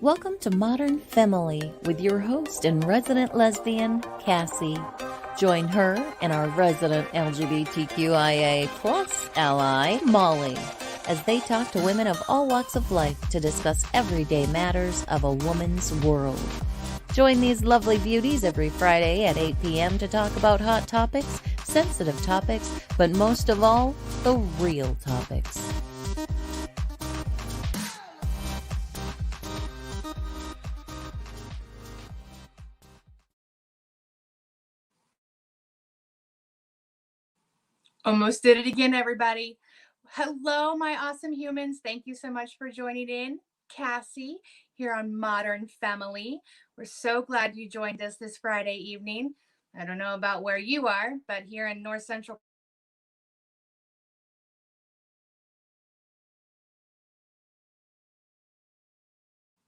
Welcome to Modern Femme-ily with your host and resident lesbian, Cassie. Join her and our resident LGBTQIA plus ally, Molly, as they talk to women of all walks of life to discuss everyday matters of a woman's world. Join these lovely beauties every Friday at 8 p.m. to talk about hot topics, sensitive topics, but most of all, the real topics. Almost did it again, everybody. Hello, my awesome humans. Thank you so much for joining in. Cassie here on Modern Femme-ily. We're so glad you joined us this Friday evening. I don't know about where you are, but here in North Central,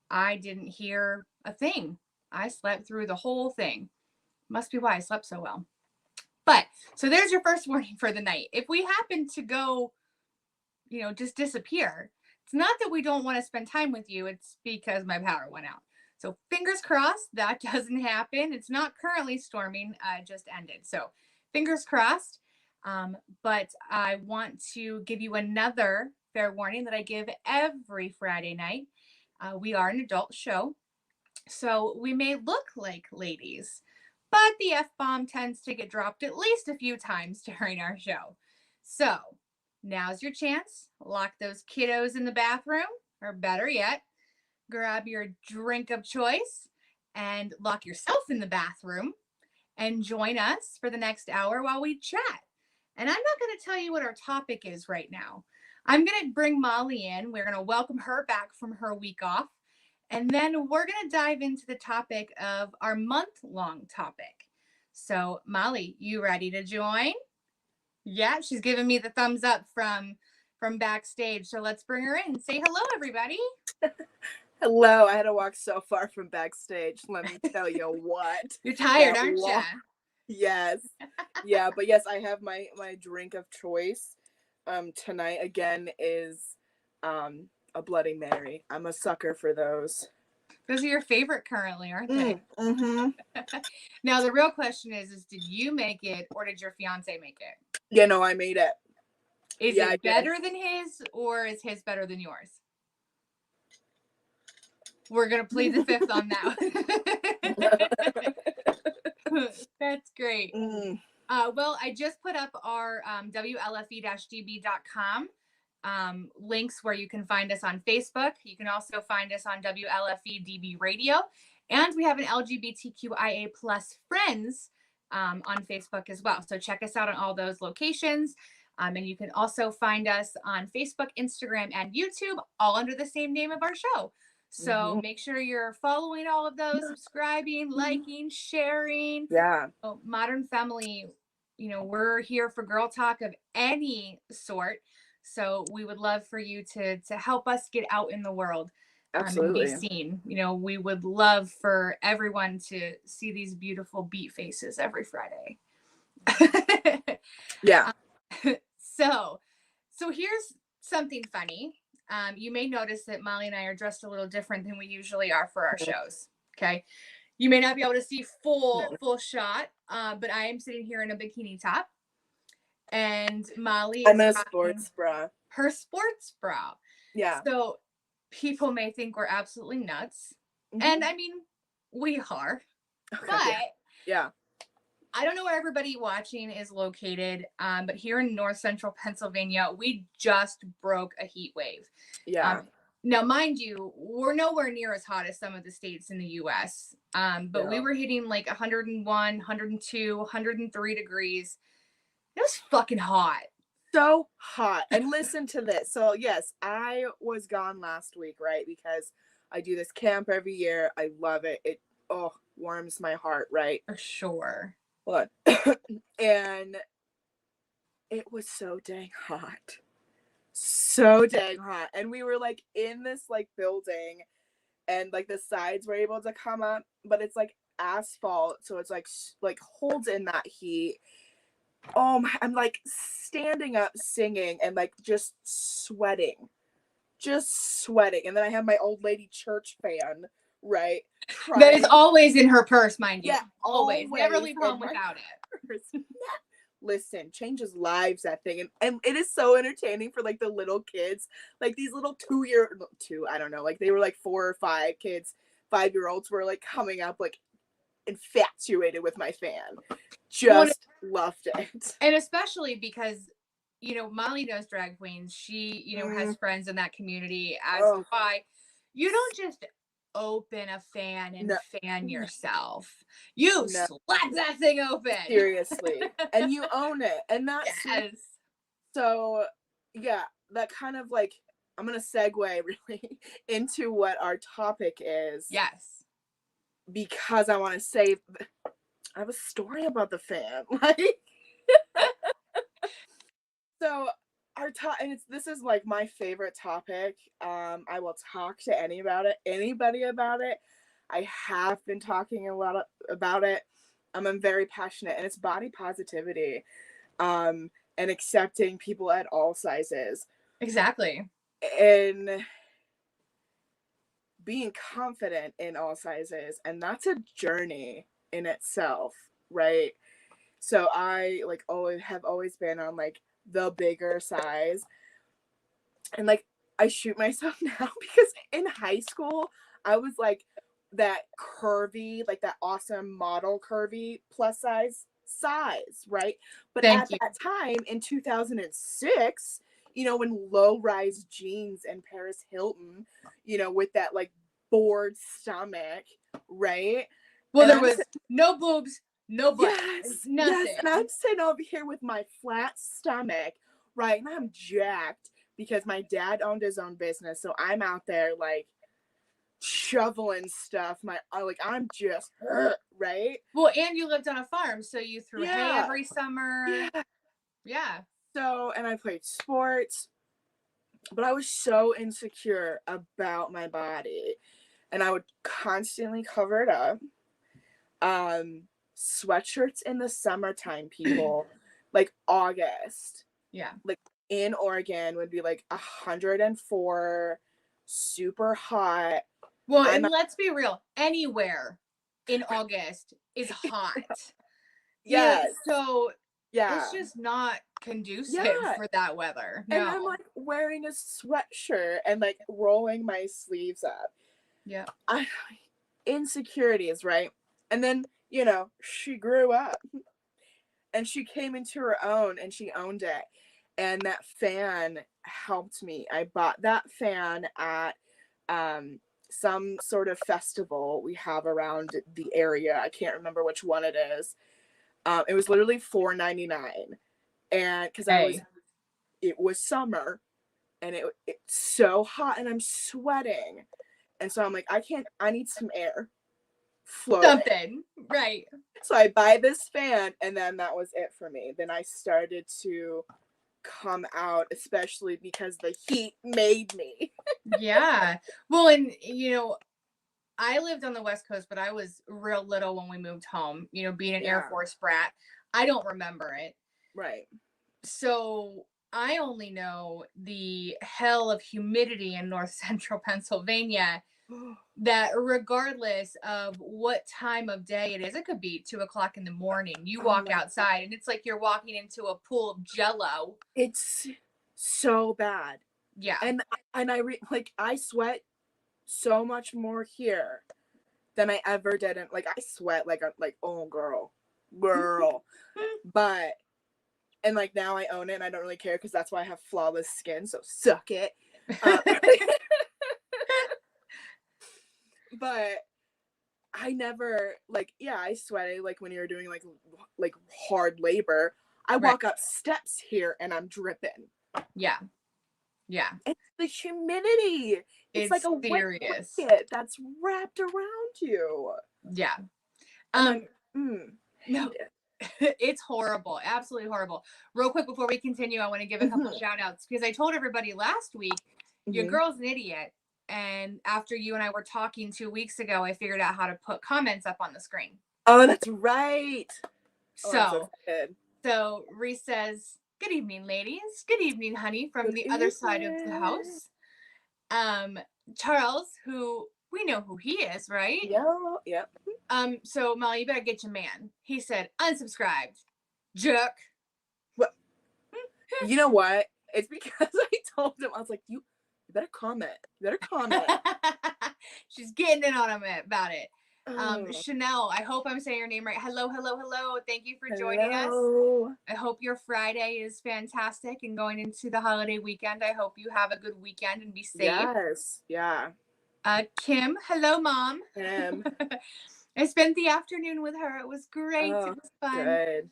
I didn't hear a thing. I slept through the whole thing. Must be why I slept so well. But so there's your first warning for the night. If we happen to go, just disappear, it's not that we don't want to spend time with you. It's because my power went out. So fingers crossed that doesn't happen. It's not currently storming. It just ended. So fingers crossed. But I want to give you another fair warning that I give every Friday night. We are an adult show, so we may look like ladies, but the F-bomb tends to get dropped at least a few times during our show. So now's your chance. Lock those kiddos in the bathroom, or better yet, grab your drink of choice and lock yourself in the bathroom and join us for the next hour while we chat. And I'm not going to tell you what our topic is right now. I'm going to bring Molly in. We're going to welcome her back from her week off. And then we're going to dive into the topic of our month-long topic. So, Molly, you ready to join? Yeah, she's giving me the thumbs up from backstage. So let's bring her in. Say hello, everybody. Hello. I had to walk so far from backstage. Let me tell you what. You're tired, aren't you? Yes. Yeah, but yes, I have my drink of choice. Tonight again is a Bloody Mary. I'm a sucker for those. Those are your favorite currently, aren't they? Mm-hmm. Now the real question is did you make it or did your fiance make it? Yeah, no, I made it. Is it better than his or is his better than yours? We're going to plead the fifth on that. That's great. Well, I just put up our WLFE-DB.com links where you can find us on Facebook. You can also find us on WLFE DB Radio. And we have an LGBTQIA plus friends on Facebook as well. So check us out on all those locations. And you can also find us on Facebook, Instagram, and YouTube, all under the same name of our show. So make sure you're following all of those, subscribing, liking, sharing. Yeah. Modern Femme-ily, we're here for girl talk of any sort. So we would love for you to help us get out in the world. Absolutely. And be seen. We would love for everyone to see these beautiful beat faces every Friday. Yeah. So here's something funny. You may notice that Molly and I are dressed a little different than we usually are for our shows. Okay. You may not be able to see full shot, but I am sitting here in a bikini top. And Molly is I'm a sports bra. Her sports bra. Yeah. So people may think we're absolutely nuts. And I mean, we are. Okay, but yeah. I don't know where everybody watching is located, but here in North Central Pennsylvania, we just broke a heat wave. Yeah. Now, mind you, we're nowhere near as hot as some of the states in the U.S., but we were hitting like 101, 102, 103 degrees. It was fucking hot. So hot. And listen to this. So, yes, I was gone last week, right? Because I do this camp every year. I love it. It warms my heart, right? For sure. What? And it was so dang hot. So dang hot. And we were like in this like building and like the sides were able to come up, but it's like asphalt. So it's like holds in that heat. I'm like standing up singing and like just sweating just sweating. And then I have my old lady church fan, right? That is always in her purse, mind you. Yeah, always. Never leave in home my without it. purse. Listen, changes lives, that thing. And it is so entertaining for like the little kids, like these little I don't know, like they were like 4 or 5 kids, 5-year-olds were like coming up like infatuated with my fan. Just loved it. And especially because, you know, Molly knows drag queens. She, you know, has friends in that community, as do I. You don't just open a fan and fan yourself. You slap that thing open. Seriously. And you own it. And that's so yeah, that kind of like, I'm gonna segue really into what our topic is. Yes. Because I want to say I have a story about the fan. Like so and this is like my favorite topic. I will talk to anybody about it. I have been talking a lot about it. I'm very passionate, and it's body positivity, and accepting people at all sizes. Exactly. And being confident in all sizes, and that's a journey in itself, right? So I like have always been on like the bigger size, and like I shoot myself now because in high school I was like that curvy, like that awesome model curvy plus size, right? But at that time in 2006, you know, when low rise jeans and Paris Hilton, you know, with that like bored stomach, right? Well, and there was no boobs, no butt, nothing. Yes, and I'm sitting over here with my flat stomach, right? And I'm jacked because my dad owned his own business, so I'm out there like shoveling stuff. I'm just hurt, right? Well, and you lived on a farm, so you threw hay every summer. Yeah. So, and I played sports, but I was so insecure about my body, and I would constantly cover it up. Sweatshirts in the summertime, people, like August. Yeah. Like in Oregon would be like 104, super hot. Well, and let's be real, anywhere in August is hot. Yes. So it's just not conducive for that weather. No. And I'm like wearing a sweatshirt and like rolling my sleeves up. Yeah. Insecurities, right? And then, you know, she grew up and she came into her own and she owned it. And that fan helped me. I bought that fan at some sort of festival we have around the area. I can't remember which one it is. It was literally $4.99. And because it was summer and it's so hot and I'm sweating. And so I'm like, I need some air. Floating. Something. Right. So I buy this fan, and then that was it for me. Then I started to come out, especially because the heat made me. Yeah. Well, and you know, I lived on the West Coast, but I was real little when we moved home, you know, being an Air Force brat. I don't remember it. Right. So I only know the hell of humidity in north central Pennsylvania, that regardless of what time of day it is, it could be 2:00 in the morning. You walk outside and it's like you're walking into a pool of Jello. It's so bad. Yeah. And I sweat so much more here than I ever did. And like I sweat like oh girl. But and like now I own it and I don't really care because that's why I have flawless skin. So suck it. But I never I sweated like when you're doing like hard labor. I walk up steps here and I'm dripping. Yeah. Yeah. It's the humidity. It's like a serious wet blanket that's wrapped around you. Yeah. No. It's horrible. Absolutely horrible. Real quick before we continue, I want to give a couple shout outs because I told everybody last week, your girl's an idiot. And after you and I were talking 2 weeks ago, I figured out how to put comments up on the screen. Oh, that's right. So Reese says, "Good evening, ladies. Good evening, honey, from the other side of the house." Charles, who we know who he is, right? Yeah, yep. So Molly, you better get your man. He said unsubscribed. Jerk. What? You know what? It's because I told him, I was like, you better comment. You better comment. She's getting in on him about it. Oh. Chanel, I hope I'm saying your name right. Hello, hello, hello. Thank you for joining us. Hello. I hope your Friday is fantastic and going into the holiday weekend. I hope you have a good weekend and be safe. Yes. Yeah. Kim, hello, Mom. Kim. I spent the afternoon with her. It was great. Oh, it was fun. good.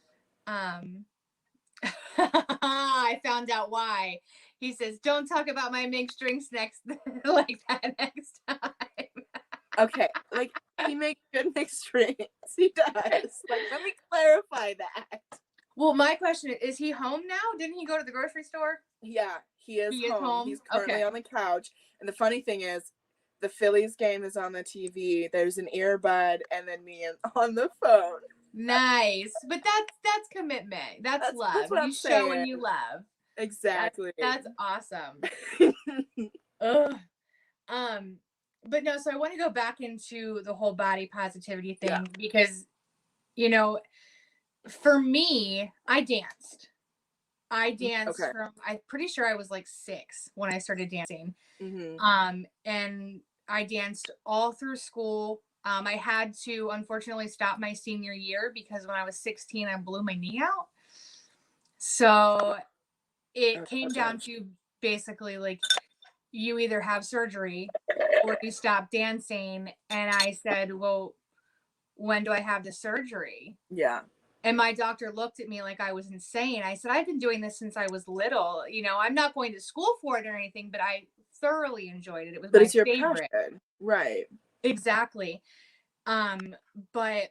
I found out why. He says, "Don't talk about my mixed drinks next like that next time." Okay, like he makes good mixed drinks. He does. Like, let me clarify that. Well, my question is he home now? Didn't he go to the grocery store? Yeah, he is home. He's currently Okay. on the couch. And the funny thing is, the Phillies game is on the TV. There's an earbud, and then me on the phone. Nice, but that's commitment. That's love. That's what I'm saying. Showing you love. Exactly. That's awesome. Ugh. But no. So I want to go back into the whole body positivity thing because, you know, for me, I danced. From, I'm pretty sure I was like 6 when I started dancing. Mm-hmm. And I danced all through school. I had to unfortunately stop my senior year because when I was 16, I blew my knee out. So it came down to basically like you either have surgery or you stop dancing. And I said, well, when do I have the surgery? Yeah. And my doctor looked at me like I was insane. I said, I've been doing this since I was little. You know, I'm not going to school for it or anything, but I thoroughly enjoyed it. It was my it's your favorite. passion. Right. Exactly. But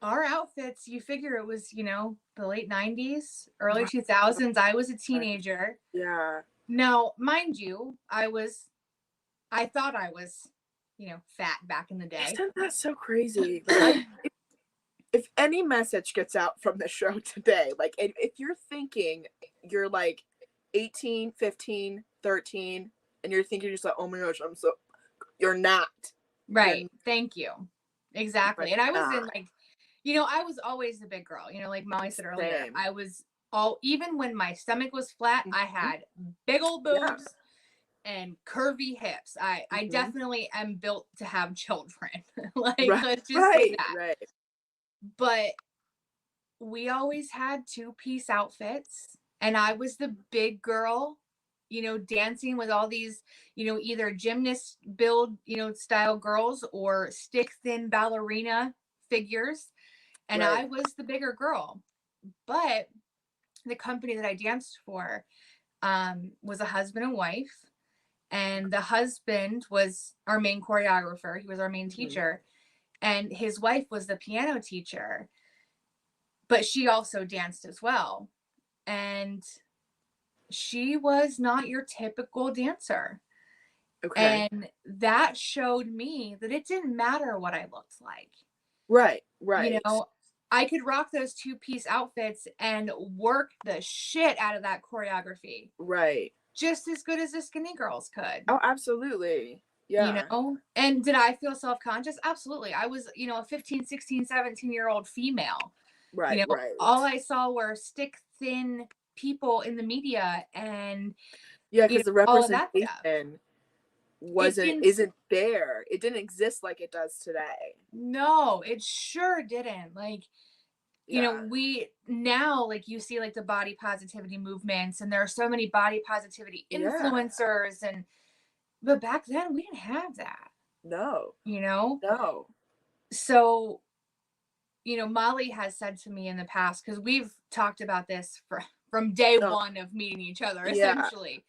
our outfits, you figure it was, you know, the late 90s, early 2000s. I was a teenager. Yeah. Now, mind you, I thought I was, you know, fat back in the day. Isn't that so crazy? Like, if any message gets out from the show today, like if you're thinking you're like 18, 15, 13, and you're thinking just like, oh my gosh, you're not. Right. Thank you. Exactly. And I was not. in like, you know, I was always the big girl, you know, like Molly said earlier. Same. I was even when my stomach was flat, I had big old boobs and curvy hips. I definitely am built to have children. Like, let's just say that. Right. But we always had 2-piece outfits, and I was the big girl, you know, dancing with all these, you know, either gymnast build, you know, style girls or stick thin ballerina figures. And I was the bigger girl. But the company that I danced for was a husband and wife. And the husband was our main choreographer. He was our main teacher. And his wife was the piano teacher. But she also danced as well. And she was not your typical dancer. Okay. And that showed me that it didn't matter what I looked like. Right. You know, I could rock those 2-piece outfits and work the shit out of that choreography. Right. Just as good as the skinny girls could. Oh, absolutely. Yeah. You know? And did I feel self-conscious? Absolutely. I was, you know, a 15, 16, 17-year-old female. Right. You know, all I saw were stick thin people in the media and because the representation isn't there. It didn't exist like it does today. No, it sure didn't. Like, you know, we now, like, you see like the body positivity movements, and there are so many body positivity influencers, but back then we didn't have that. No. You know? No. So, you know, Molly has said to me in the past, because we've talked about this from day one of meeting each other, essentially.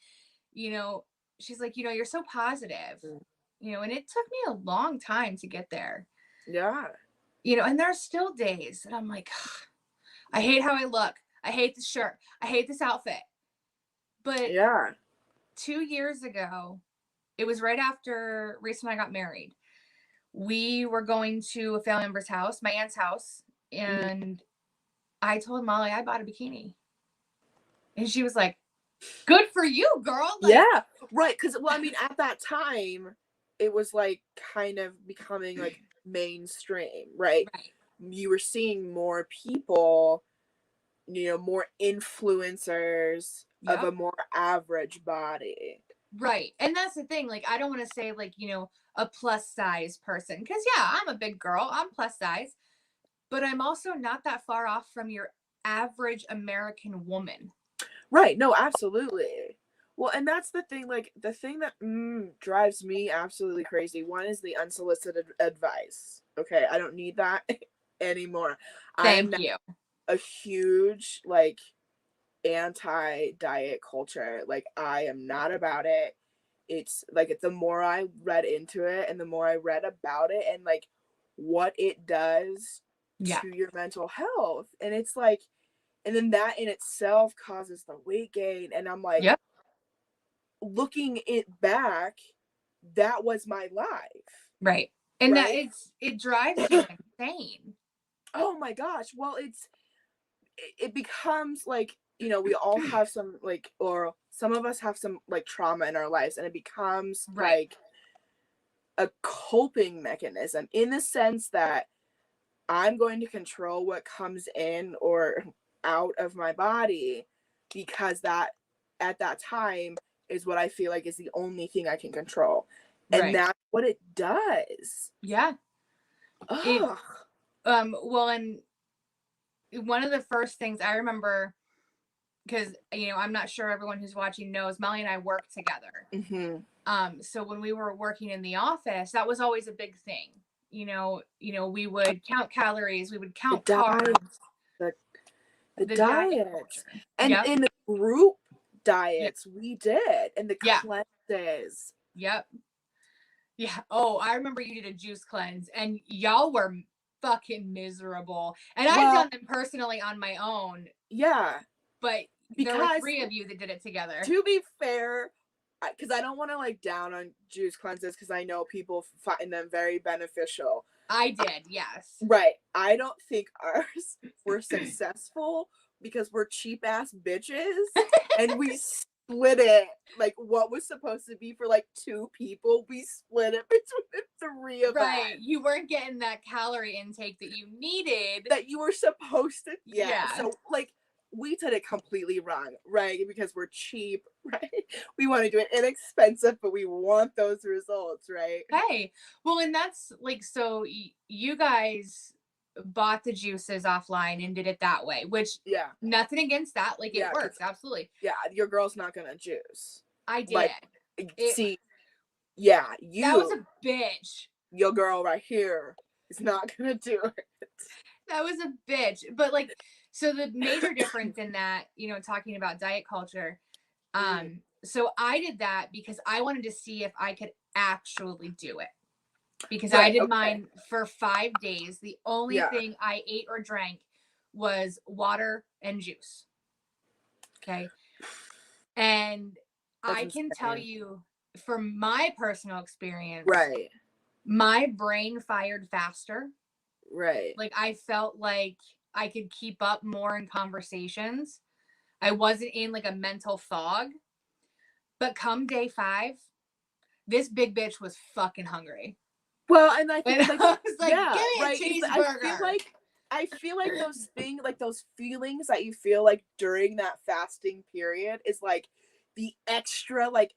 You know, she's like, you know, you're so positive. You know, and it took me a long time to get there. Yeah. You know, and there are still days that I'm like, I hate how I look. I hate this shirt. I hate this outfit. But 2 years ago, it was right after Reese and I got married. We were going to a family member's house, my aunt's house, and I told Molly I bought a bikini. And she was like, Good for you, girl. Like, yeah, right. Because, well, I mean, at that time, it was like kind of becoming like mainstream, right? right. You were seeing more people, more influencers of Yep. a more average body. Right. And that's the thing. Like, I don't want to say, like, a plus size person. Because, yeah, I'm a big girl. I'm plus size. But I'm also not that far off from your average American woman. Right. No, absolutely. Well, and that's the thing, like, the thing that drives me absolutely crazy. One is the unsolicited advice. Okay, I don't need that anymore. I am Thank you. a huge, like, anti-diet culture. Like, I am not about it. It's, like, the more I read into it and the more I read about it and, like, what it does Yeah. to your mental health. And it's, like, and then that in itself causes the weight gain. And I'm like, Yep. looking it back, that was my life. Right. And that Right? it drives you insane. Oh my gosh. Well, it becomes like, we all have some, like, or some of us have some, like, trauma in our lives, and it becomes Right. like a coping mechanism, in the sense that I'm going to control what comes in or out of my body, because that at that time is what I feel like is the only thing I can control. And Right. that's what it does. Yeah. It Ugh. well, and one of the first things I remember, because I'm not sure everyone who's watching knows, Molly and I work together. Mm-hmm. So when we were working in the office, that was always a big thing. We would count calories, we would count carbs. The The diet diet. culture. And Yep. in the group Yep. diets we did, and the Yeah. cleanses. Yep. Yeah. Oh, I remember you did a juice cleanse, and y'all were fucking miserable. And I've done them personally on my own. Yeah. But there were 3 of you that did it together. To be fair, because I don't want to, like, down on juice cleanses, because I know people find them very beneficial. I did, yes. Right. I don't think ours were successful because we're cheap ass bitches, and we split it. Like, what was supposed to be for, like, 2 people, we split it between the 3 of us. Right. You weren't getting that calorie intake that you needed. That you were supposed to. Yeah. So, like, we did it completely wrong, right? Because we're cheap, right? We want to do it inexpensive, but we want those results, right? Hey, well, and that's like, so you guys bought the juices offline and did it that way, which, Yeah, nothing against that. Like, it works, absolutely. yeah, your girl's not gonna juice. I did. Like, see, yeah, that was a bitch. Your girl right here is not gonna do it. That was a bitch. But, like, so the major difference in that, talking about diet culture, so I did that because I wanted to see if I could actually do it. Because I did mine for 5 days. The only thing I ate or drank was water and juice. Okay. And I can tell you, from my personal experience, right, my brain fired faster. right. Like, I felt like I could keep up more in conversations. I wasn't in, like, a mental fog. But come day 5, this big bitch was fucking hungry. Well, and I think, like, I was like, yeah, give me a cheeseburger. I feel like those things, like, those feelings that you feel, like, during that fasting period is, like, the extra, like,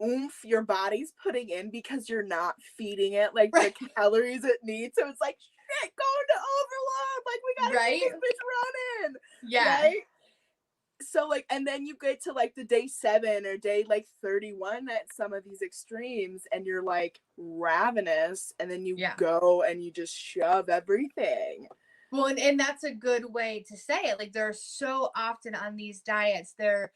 oomph your body's putting in because you're not feeding it, like, the calories it needs. So it's like, shit, going to overload. Like, we gotta keep this bitch running. Yeah. Right? So, like, and then you get to, like, the day 7 or day, like, 31 at some of these extremes, and you're, like, ravenous, and then you go and you just shove everything. Well, and that's a good way to say it. Like, they're so often on these diets, they're,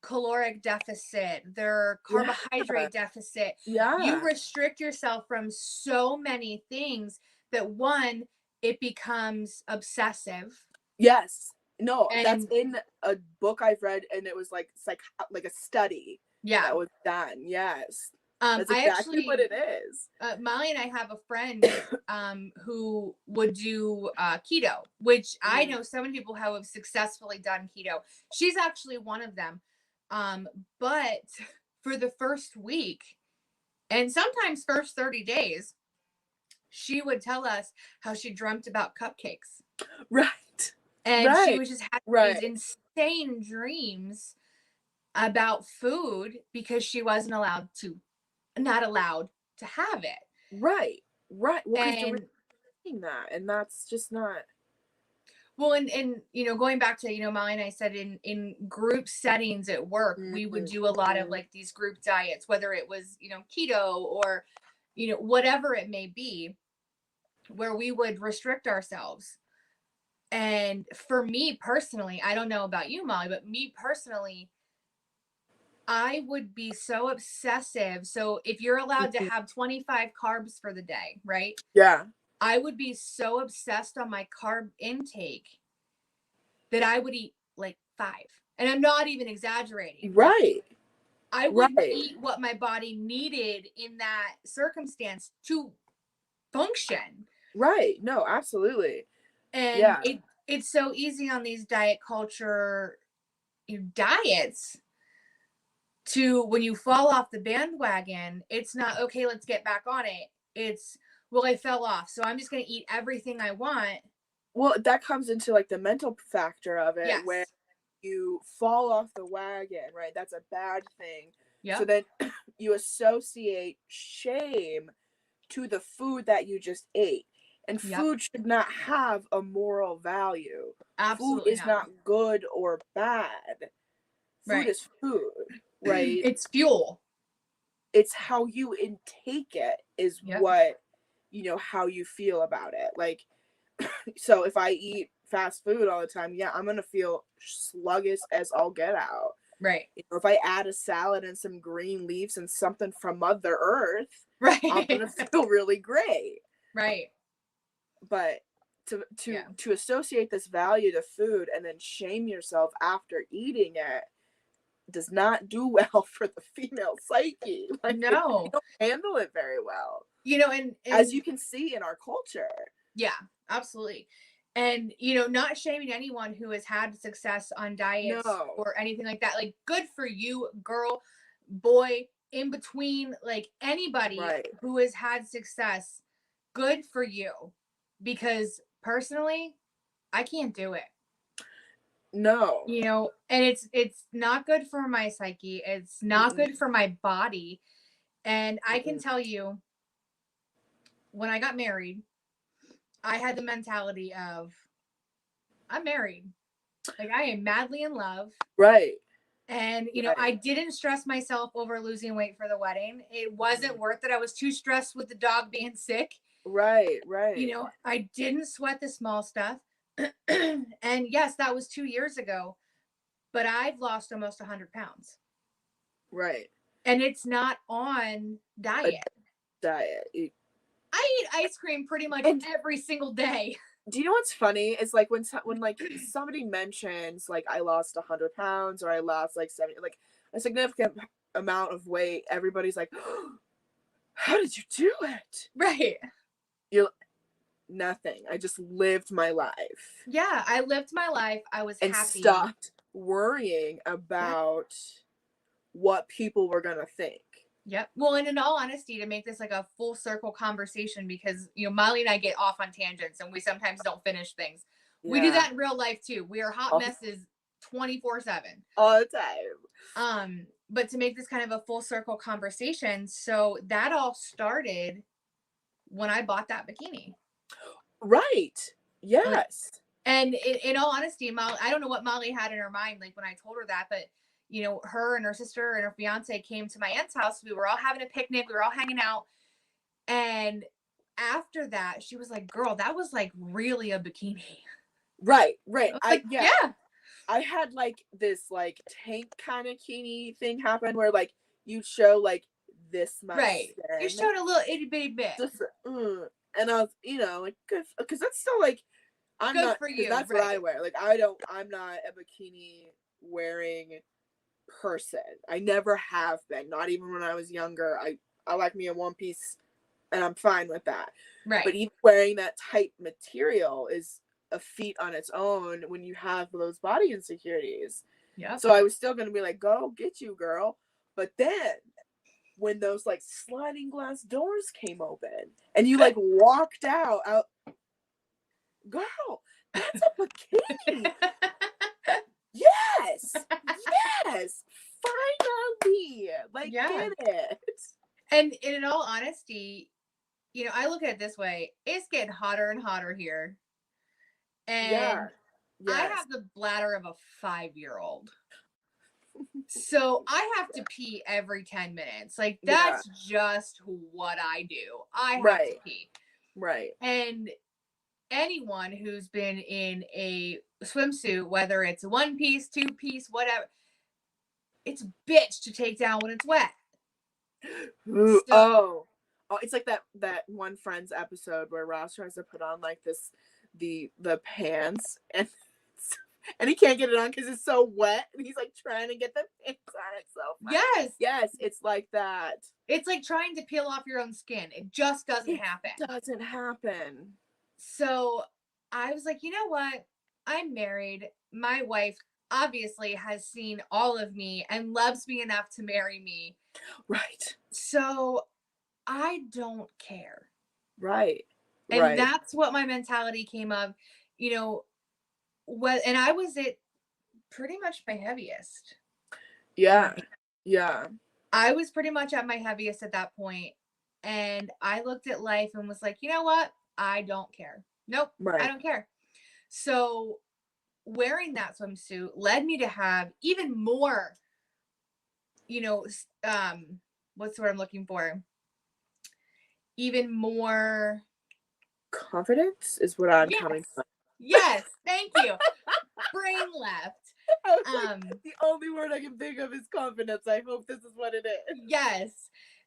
caloric deficit, they're carbohydrate deficit. Yeah. You restrict yourself from so many things that, one, it becomes obsessive. Yes. No, that's in a book I've read, and it was like a study that was done. Yes. That's exactly what it is. Molly and I have a friend who would do keto, which I know so many people who have successfully done keto. She's actually one of them. But for the first week and sometimes first 30 days, she would tell us how she dreamt about cupcakes. Right. And right. she was just having these insane dreams about food because she wasn't not allowed to have it. Right. Well, because you're saying that, and that's just not. Well, and going back to, Molly and I said in group settings at work, we would do a lot of like these group diets, whether it was, keto or, whatever it may be, where we would restrict ourselves. And for me personally, I don't know about you, Molly, but me personally, I would be so obsessive. So if you're allowed to have 25 carbs for the day, right? Yeah. I would be so obsessed on my carb intake that I would eat like 5. And I'm not even exaggerating. Right. I would eat what my body needed in that circumstance to function. Right. No, absolutely. And it's so easy on these diet culture diets to, when you fall off the bandwagon, it's not, okay, let's get back on it. It's, well, I fell off, so I'm just going to eat everything I want. Well, that comes into like the mental factor of it, Yes. where you fall off the wagon, right? That's a bad thing. Yep. So then you associate shame to the food that you just ate. And food should not have a moral value. Absolutely. Food is not good or bad. Food is food, right? It's fuel. It's how you intake it is what, how you feel about it. Like, so if I eat fast food all the time, I'm going to feel sluggish as all get out. Right. If I add a salad and some green leaves and something from Mother Earth, I'm going to feel really great. Right. But to associate this value to food and then shame yourself after eating it does not do well for the female psyche. Like, no, you don't handle it very well. And as you can see in our culture. Yeah, absolutely. And, not shaming anyone who has had success on diets or anything like that. Like, good for you, girl, boy, in between, like anybody who has had success. Good for you. Because personally, I can't do it. No. And it's not good for my psyche. It's not good for my body. And I can tell you, when I got married, I had the mentality of, I'm married. Like, I am madly in love. Right. And, I didn't stress myself over losing weight for the wedding. It wasn't worth it. I was too stressed with the dog being sick. Right. I didn't sweat the small stuff. And yes, that was 2 years ago. But I've lost almost 100 pounds. Right. And it's not on diet. I eat ice cream pretty much every single day. Do you know what's funny? It's like when like somebody mentions like I lost 100 pounds or I lost like 70, like a significant amount of weight, everybody's like, oh, how did you do it? Right. You're nothing. I just lived my life. Yeah, I lived my life. I was and happy. Stopped worrying about what people were gonna think. Yep. Well, and in all honesty, to make this like a full circle conversation, because, Molly and I get off on tangents and we sometimes don't finish things. Yeah. We do that in real life too. We are hot messes 24/7. All the time. But to make this kind of a full circle conversation, so that all started when I bought that bikini. Right. Yes. And in all honesty, Molly, I don't know what Molly had in her mind, like when I told her that, but her and her sister and her fiance came to my aunt's house. We were all having a picnic. We were all hanging out. And after that, she was like, girl, that was like really a bikini. Right. Yeah. I had like this like tank kind of bikini thing happen where like you show like this much. Right. Skin. You showed a little itty bitty bit. And I was, like, good, because that's still like, I'm good not, for you. That's what I wear. Like, I'm not a bikini wearing person. I never have been. Not even when I was younger. I like me a one piece and I'm fine with that. Right. But even wearing that tight material is a feat on its own when you have those body insecurities. Yeah. So I was still going to be like, go get you, girl. But then when those like sliding glass doors came open and you like walked out, girl, that's a bikini. Yes. Yes. Finally. Like, get it. And in all honesty, you know, I look at it this way. It's getting hotter and hotter here. And I have the bladder of a 5-year-old. So I have to pee every 10 minutes. Like, that's just what I do. I have to pee. Right. And anyone who's been in a swimsuit, whether it's a 1-piece, 2-piece, whatever, it's a bitch to take down when it's wet. Oh, it's like that one Friends episode where Ross tries to put on like the pants and he can't get it on because it's so wet and he's like trying to get the pants on itself. Yes, it's like that. It's like trying to peel off your own skin. It just doesn't happen. Doesn't happen. So I was like, you know what? I'm married. My wife obviously has seen all of me and loves me enough to marry me. Right. So I don't care. Right. And that's what my mentality came of, you know, and I was at pretty much my heaviest. Yeah. Yeah. I was pretty much at my heaviest at that point. And I looked at life and was like, you know what? I don't care. Nope. Right. I don't care. So wearing that swimsuit led me to have even more, you know, what's the word I'm looking for? Even more confidence is what I'm coming from. Yes, thank you. Brain left. The only word I can think of is confidence. I hope this is what it is. Yes.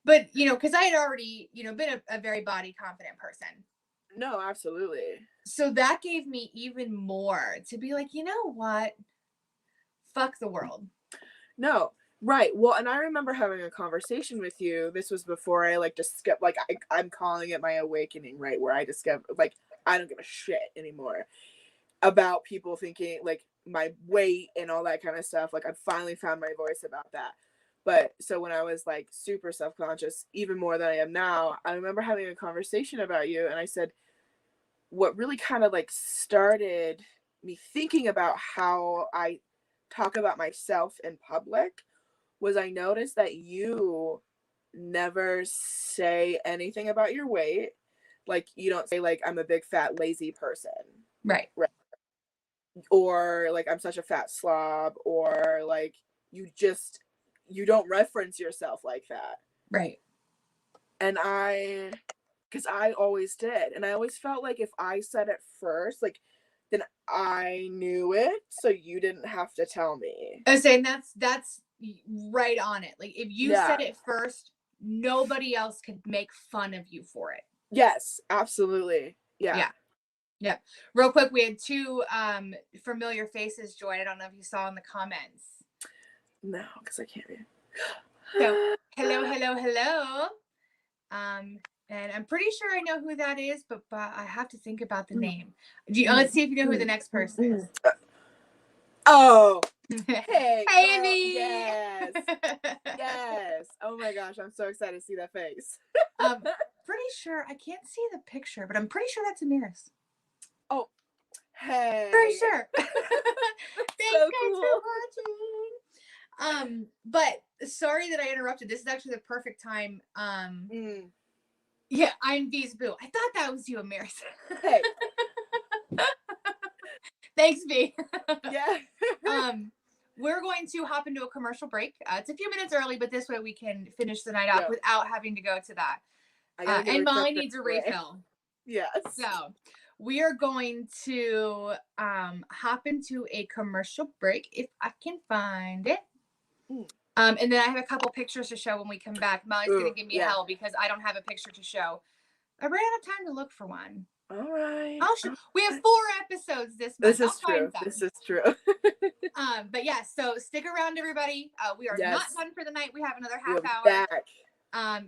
But, you know, because I had already, you know, been a very body confident person. No, absolutely. So that gave me even more to be like, you know what? Fuck the world. No. Right. Well, and I remember having a conversation with you. This was before I like discovered, like I'm calling it my awakening, right? Where I discovered, like, I don't give a shit anymore about people thinking like my weight and all that kind of stuff. Like I finally found my voice about that. But so when I was like super self-conscious, even more than I am now, I remember having a conversation about you. And I said, what really kind of like started me thinking about how I talk about myself in public was I noticed that you never say anything about your weight. Like you don't say like, I'm a big fat lazy person. Right. Or like, I'm such a fat slob, or like you don't reference yourself like that. Right. And because I always did. And I always felt like if I said it first, like then I knew it. So you didn't have to tell me. I was saying that's right on it. Like if you said it first, nobody else could make fun of you for it. Yes, absolutely. Yeah. Real quick, we had 2 familiar faces join. I don't know if you saw in the comments. No, because I can't read. So hello. And I'm pretty sure I know who that is, but I have to think about the name. Let's see if you know who the next person is. Oh, hey, Emie. Yes. Oh my gosh, I'm so excited to see that face. Pretty sure I can't see the picture, but I'm pretty sure that's Amira's. Oh, hey. Pretty sure. Thanks so guys for watching. But sorry that I interrupted. This is actually the perfect time. Yeah, I'm V's boo. I thought that was you, Amira. Hey. Thanks, V. Yeah. We're going to hop into a commercial break. It's a few minutes early, but this way we can finish the night off without having to go to that. And Molly needs a refill. Yes. So we are going to hop into a commercial break if I can find it. And then I have a couple pictures to show when we come back. Molly's going to give me hell because I don't have a picture to show. I ran out of time to look for one. All right. We have 4 episodes this month. This is true. But yeah, so stick around, everybody. We are not done for the night. We have another half hour. Back.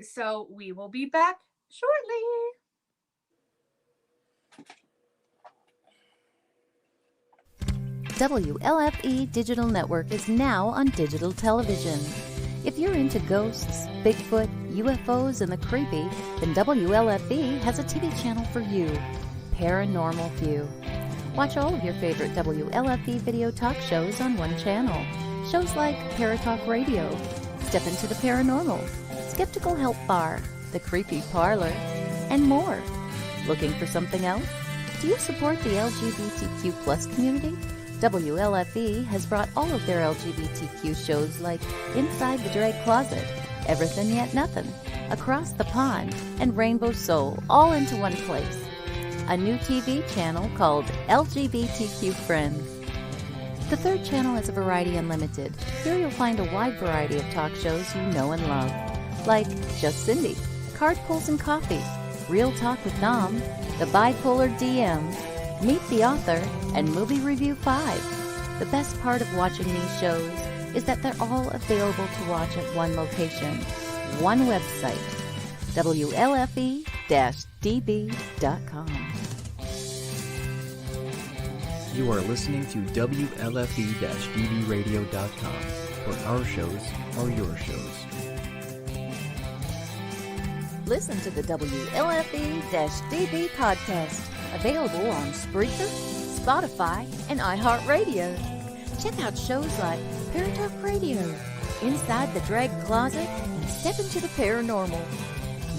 So we will be back shortly. WLFE Digital Network is now on digital television. If you're into ghosts, Bigfoot, UFOs, and the creepy, then WLFE has a TV channel for you, Paranormal View. Watch all of your favorite WLFE video talk shows on one channel. Shows like Paratalk Radio, Step Into the Paranormal, Skeptical Help Bar, The Creepy Parlour, and more. Looking for something else? Do you support the LGBTQ plus community? WLFE has brought all of their LGBTQ shows like Inside the Drag Closet, Everything Yet Nothing, Across the Pond, and Rainbow Soul all into one place. A new TV channel called LGBTQ Friends. The third channel is a Variety Unlimited. Here you'll find a wide variety of talk shows you know and love, like Just Cindy, Card Pulls and Coffee, Real Talk with Dom, The Bipolar DMs, Meet the Author, and Movie Review 5. The best part of watching these shows is that they're all available to watch at one location, one website, WLFE-DB.com. You are listening to WLFE-DBRadio.com, where our shows are your shows. Listen to the WLFE-DB podcast, available on Spreaker, Spotify, and iHeartRadio. Check out shows like Paratalk Radio, Inside the Drag Closet, and Step Into the Paranormal.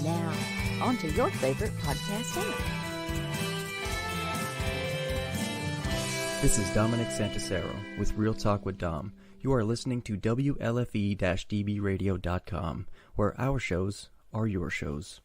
Now, on to your favorite podcast app. This is Dominic Santasero with Real Talk with Dom. You are listening to WLFE-DBRadio.com, where our shows are your shows.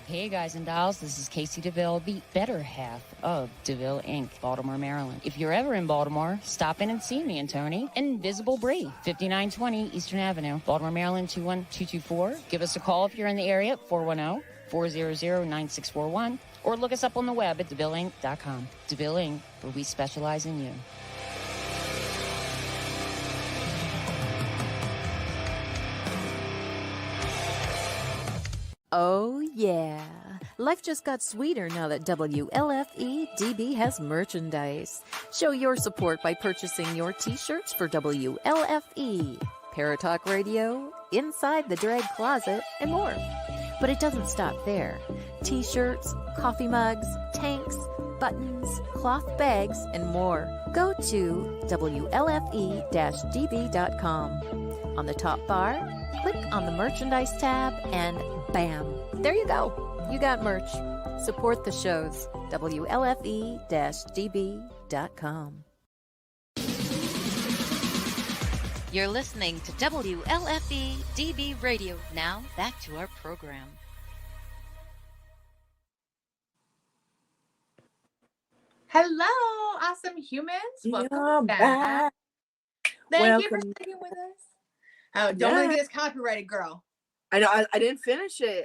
Hey guys and dolls, this is Casey DeVille, the better half of DeVille Inc., Baltimore, Maryland. If you're ever in Baltimore, stop in and see me and Tony. Invisible Bree, 5920 Eastern Avenue, Baltimore, Maryland, 21224. Give us a call if you're in the area, 410-400-9641, or look us up on the web at DeVilleInc.com. DeVille Inc., where we specialize in you. Oh, yeah. Life just got sweeter now that WLFE-DB has merchandise. Show your support by purchasing your t-shirts for WLFE, Paratalk Radio, Inside the Drag Closet, and more. But it doesn't stop there. T-shirts, coffee mugs, tanks, buttons, cloth bags, and more. Go to WLFE-DB.com. On the top bar, click on the merchandise tab and bam, there you go. You got merch. Support the shows. WLFE-DB.com. You're listening to WLFE-DB Radio. Now, back to our program. Hello, awesome humans. Welcome back. Thank you for sticking with us. Oh, don't let it get us copyrighted, girl. I know. I didn't finish it.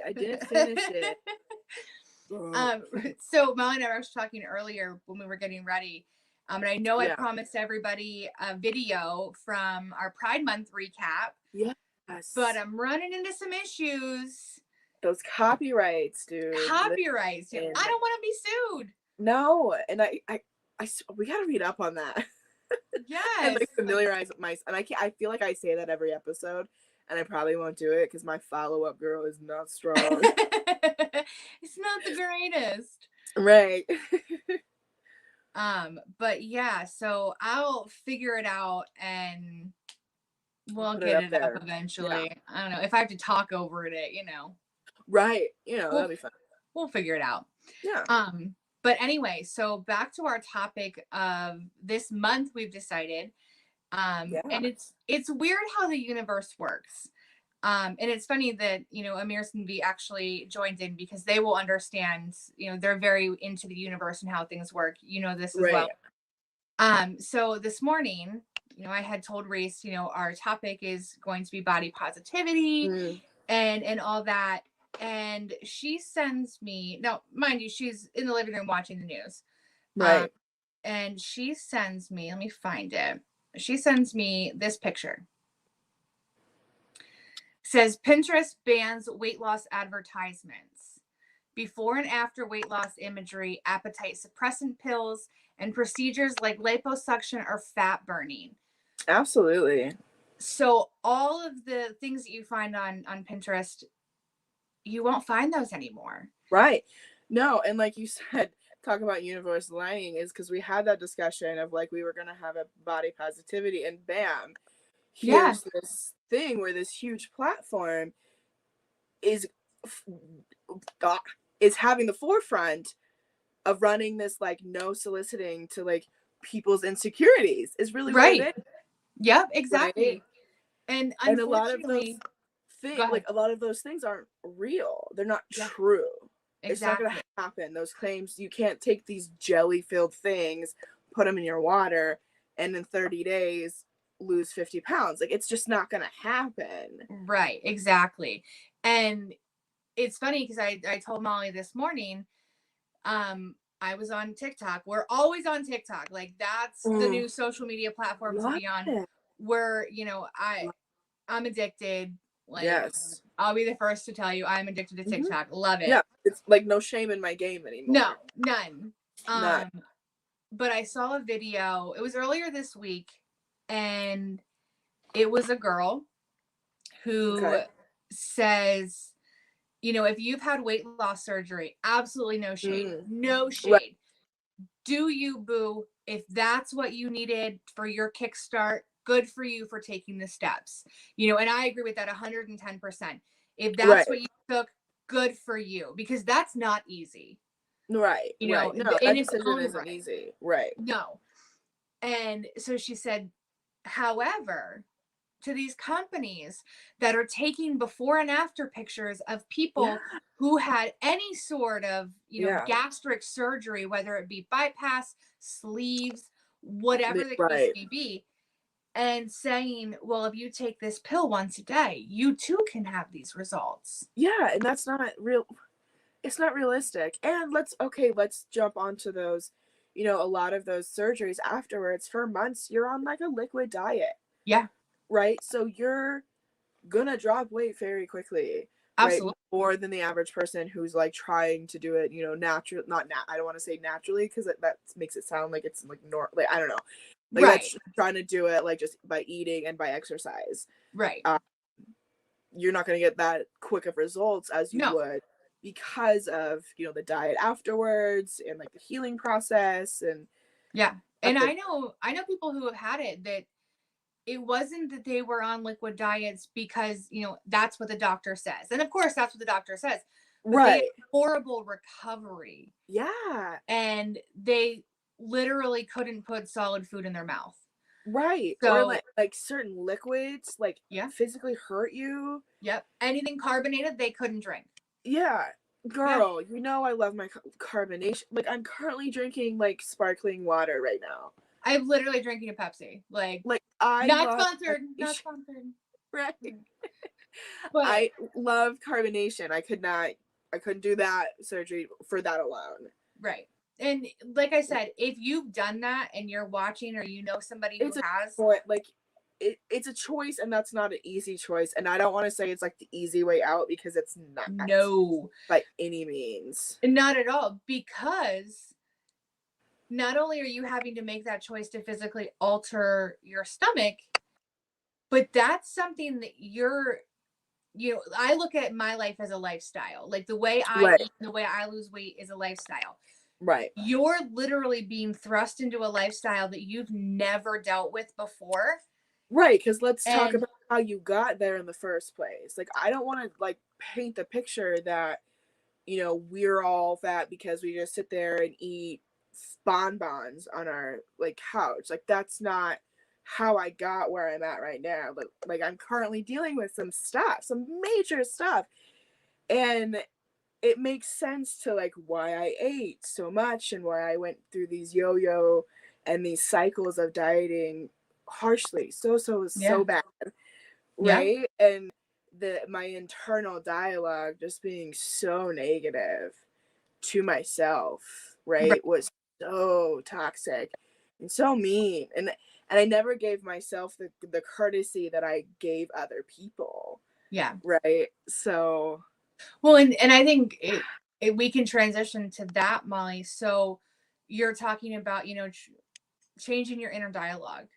So Molly and I were talking earlier when we were getting ready. And I know I promised everybody a video from our Pride Month recap. Yes. But I'm running into some issues. Those copyrights, dude. Copyrights. I don't want to be sued. No, and I we gotta read up on that. Yes. And like familiarize with myself. And I feel like I say that every episode, and I probably won't do it because my follow-up girl is not strong. It's not the greatest. Right. But yeah, so I'll figure it out and we'll get it up eventually. Yeah. I don't know if I have to talk over it, Right. That'll be fun. We'll figure it out. Yeah. But anyway, so back to our topic of this month, we've decided, and it's weird how the universe works. And it's funny that, Amir Sinvi actually joined in because they will understand, they're very into the universe and how things work. This as well. So this morning, I had told Reese, our topic is going to be body positivity and all that. And she sends me, now, mind you, she's in the living room watching the news. Right. And she sends me, let me find it. she sends me this picture. Says Pinterest bans weight loss advertisements. Before and after weight loss imagery, appetite suppressant pills, and procedures like liposuction or fat burning. Absolutely. So all of the things that you find on Pinterest, you won't find those anymore. Right. No, and like you said, talk about universal lying is because we had that discussion of like we were going to have a body positivity, and bam, here's this thing where this huge platform is having the forefront of running this like no soliciting to like people's insecurities is really right. what it is. Yep, exactly. Right? And a lot of those things, like a lot of those things aren't real. They're not true. Exactly. It's not going to happen. Those claims, you can't take these jelly-filled things, put them in your water, and in 30 days lose 50 pounds. Like, it's just not going to happen. Right, exactly. And it's funny because I told Molly this morning, I was on TikTok. We're always on TikTok. Like, that's the new social media platform to be on. Where, you know, I'm addicted. Like, yes. I'll be the first to tell you I'm addicted to TikTok. Love it. Yeah, it's like no shame in my game anymore. No, none. None. But I saw a video. It was earlier this week, and it was a girl who says, you know, if you've had weight loss surgery, absolutely no shade. No shade. Right. Do you, boo? If that's what you needed for your kickstart, good for you for taking the steps. You know, and I agree with that 110%. If that's what you took, good for you, because that's not easy. Right. You know, right. No, and that decision isn't easy. Right. No. And so she said, however, to these companies that are taking before and after pictures of people who had any sort of, you know, gastric surgery, whether it be bypass, sleeves, whatever the case may be, and saying, well, if you take this pill once a day, you too can have these results. Yeah, and that's not real. It's not realistic. And let's jump onto those, you know, a lot of those surgeries afterwards. For months, you're on like a liquid diet. Yeah. Right? So you're gonna drop weight very quickly. Absolutely. Right? More than the average person who's like trying to do it, you know, I don't want to say naturally, because that makes it sound like it's like like I don't know. Like that's trying to do it like just by eating and by exercise. Right. You're not going to get that quick of results as you would because of, you know, the diet afterwards and like the healing process. And and I know people who have had it that it wasn't that they were on liquid diets because, you know, that's what the doctor says. And of course that's what the doctor says. But they had horrible recovery. Yeah. And they literally couldn't put solid food in their mouth. Right. So, or like certain liquids like physically hurt you. Yep. Anything carbonated they couldn't drink. Yeah. Girl, you know I love my carbonation. Like, I'm currently drinking like sparkling water right now. I'm literally drinking a Pepsi. Like I not sponsored. Not sponsored. Right. But I love carbonation. I couldn't do that surgery for that alone. Right. And like I said, if you've done that and you're watching, or you know somebody who has, like it's a choice, and that's not an easy choice. And I don't want to say it's like the easy way out, because it's not. No, by any means. Not at all. Because not only are you having to make that choice to physically alter your stomach, but that's something that I look at my life as a lifestyle. Like the way I eat, the way I lose weight is a lifestyle. Right. You're literally being thrust into a lifestyle that you've never dealt with before. Right, because let's talk about how you got there in the first place. Like, I don't want to like paint the picture that, you know, we're all fat because we just sit there and eat bonbons on our like couch. Like, that's not how I got where I'm at right now. But like, I'm currently dealing with some major stuff, and it makes sense to like why I ate so much and why I went through these yo-yo and these cycles of dieting harshly, so bad, right? And my internal dialogue just being so negative to myself, right, was so toxic. and so mean. And I never gave myself the courtesy that I gave other people. Yeah. Right. So. Well, and I think we can transition to that, Molly. So you're talking about, changing your inner dialogue.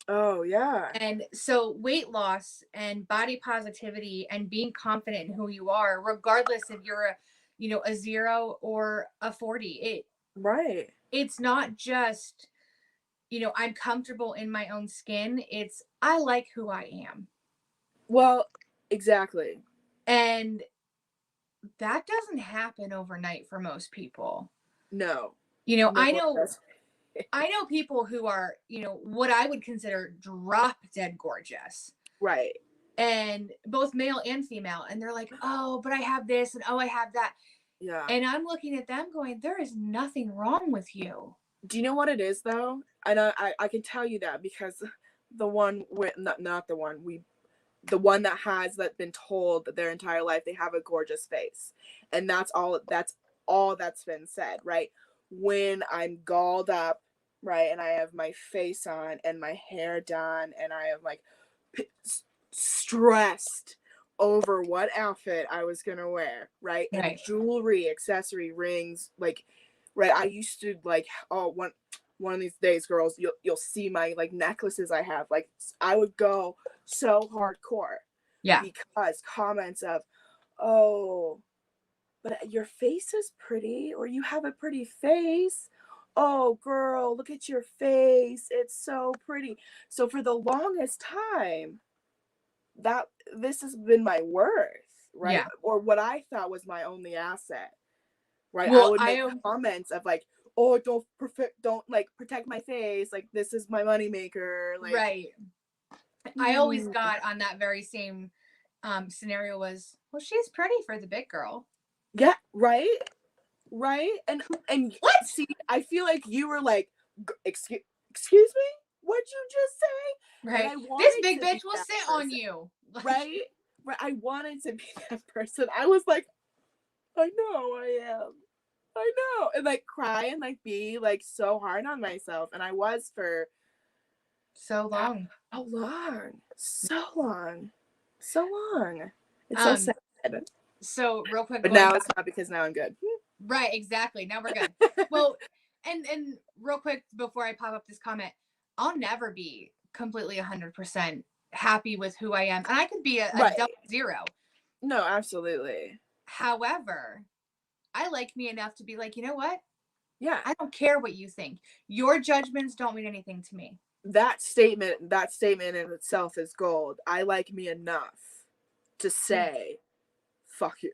Oh, yeah. And so weight loss and body positivity and being confident in who you are, regardless if you're a 0 or a 40, Right. It's not just, I'm comfortable in my own skin. It's, I like who I am. Well, exactly. And that doesn't happen overnight for most people. No. I know people who are, what I would consider drop dead gorgeous. Right. And both male and female. And they're like, oh, but I have this and oh, I have that. Yeah. And I'm looking at them going, there is nothing wrong with you. Do you know what it is though? And I can tell you that because the one with not the one that has been told that their entire life they have a gorgeous face. And that's all that's been said, right? When I'm galled up, right, and I have my face on and my hair done and I am like stressed over what outfit I was gonna wear, right? And jewelry, accessory, rings, like, right. I used to like, oh, one of these days, girls, you'll see my like necklaces I have. Like, I would go so hardcore. Yeah. Because comments of, oh, but your face is pretty, or you have a pretty face. Oh, girl, look at your face. It's so pretty. So for the longest time, that this has been my worth, right? Yeah. Or what I thought was my only asset, right? Well, I would make comments of like, oh, don't like protect my face, like this is my moneymaker, like. Right. I always got on that very same scenario was, well, she's pretty for the big girl. Yeah, right, and what? See, I feel like you were like, excuse me, what'd you just say? Right. This big bitch will sit on you. Right. I wanted to be that person. I was like, I know I am. I know. And like cry and like be like so hard on myself. And I was for so long. So long. It's so sad. So real quick. But now it's not because now I'm good. Right, exactly. Now we're good. Well, and real quick before I pop up this comment, I'll never be completely 100% happy with who I am. And I could be a double 0. No, absolutely. However, I like me enough to be like, you know what? Yeah. I don't care what you think. Your judgments don't mean anything to me. That statement in itself is gold. I like me enough to say, fuck you.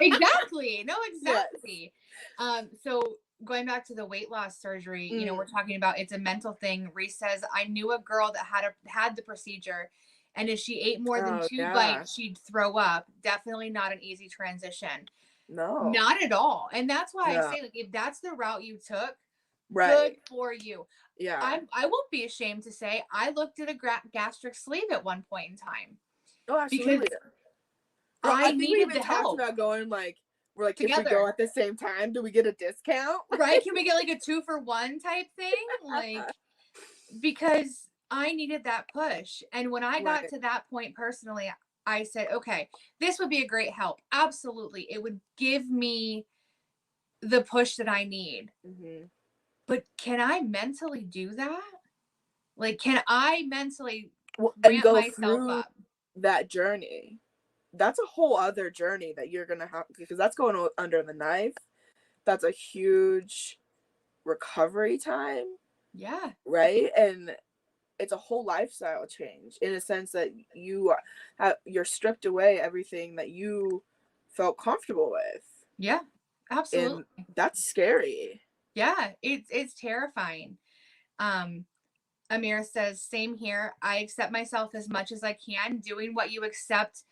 Exactly. No, exactly. Yes. So going back to the weight loss surgery, we're talking about it's a mental thing. Reese says, I knew a girl that had the procedure, and if she ate more than 2 bites, she'd throw up. Definitely not an easy transition. No, not at all. And that's why I say, like, if that's the route you took, good for you. Yeah. I won't be ashamed to say I looked at a gastric sleeve at one point in time. Oh, absolutely. Because I think we even talked about going like, we're like, together. If we go at the same time, do we get a discount? Right? Can we get like a 2-for-1 type thing? Like, because I needed that push. And when I got to that point personally, I said, okay, this would be a great help. Absolutely. It would give me the push that I need. Mm-hmm. But can I mentally do that? Like, can I mentally ramp myself up? That journey? That's a whole other journey that you're going to have, because that's going under the knife. That's a huge recovery time. Yeah. Right? And it's a whole lifestyle change in a sense that you're stripped away everything that you felt comfortable with. Yeah, absolutely. And that's scary. Yeah, it's terrifying. Amira says, same here. I accept myself as much as I can. Doing that you accept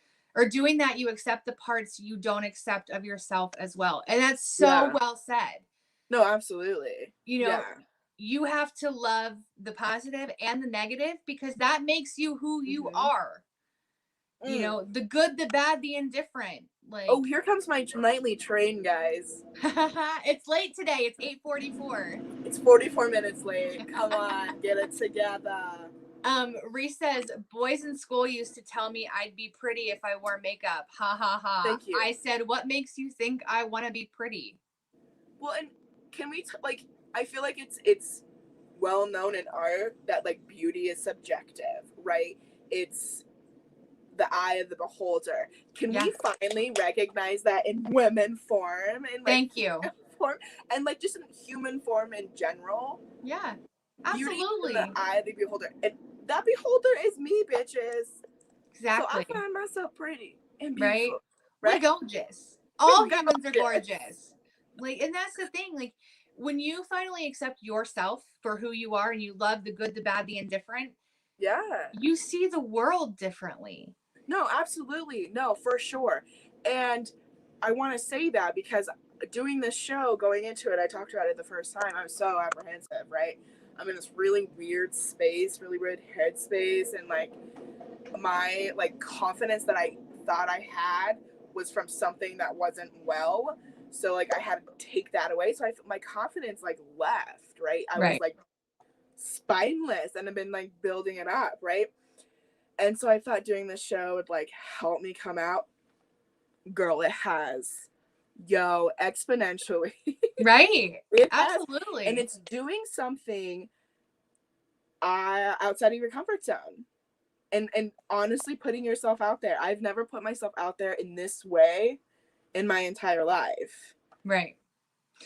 the parts you don't accept of yourself as well. And that's so well said. No, absolutely. You have to love the positive and the negative, because that makes you who you are. The good, the bad, the indifferent. Like, Oh, here comes my nightly train, guys. it's late today. It's 8:44. It's 44 minutes late. Come on, get it together. Reese says, boys in school used to tell me I'd be pretty if I wore makeup. Ha ha ha. Thank you. I said, what makes you think I want to be pretty? Well, and can we like? I feel like it's well known in art that like beauty is subjective, right? It's the eye of the beholder. Can we finally recognize that in women form and like thank you form and like just in human form in general? Yeah, Beauty absolutely. in the eye of the beholder, and that beholder is me, bitches. Exactly. So I find myself pretty and Right? beautiful. We're gorgeous. All We're humans are gorgeous. gorgeous. Like, and that's the thing. Like, when you finally accept yourself for who you are and you love the good, the bad, the indifferent, Yeah. you see the world differently. No, absolutely. No, for sure. And I want to say that because doing this show, going into it, I talked about it the first time. I was so apprehensive, right? I'm in this really weird space, really weird headspace, and like my like confidence that I thought I had was from something that wasn't well. So like I had to take that away. So my confidence like left, right? I was like spineless and I've been like building it up, right? And so I thought doing this show would like help me come out. Girl, it has. Yo, exponentially. Right. It Absolutely. has. And it's doing something outside of your comfort zone. And honestly putting yourself out there. I've never put myself out there in this way in my entire life. Right.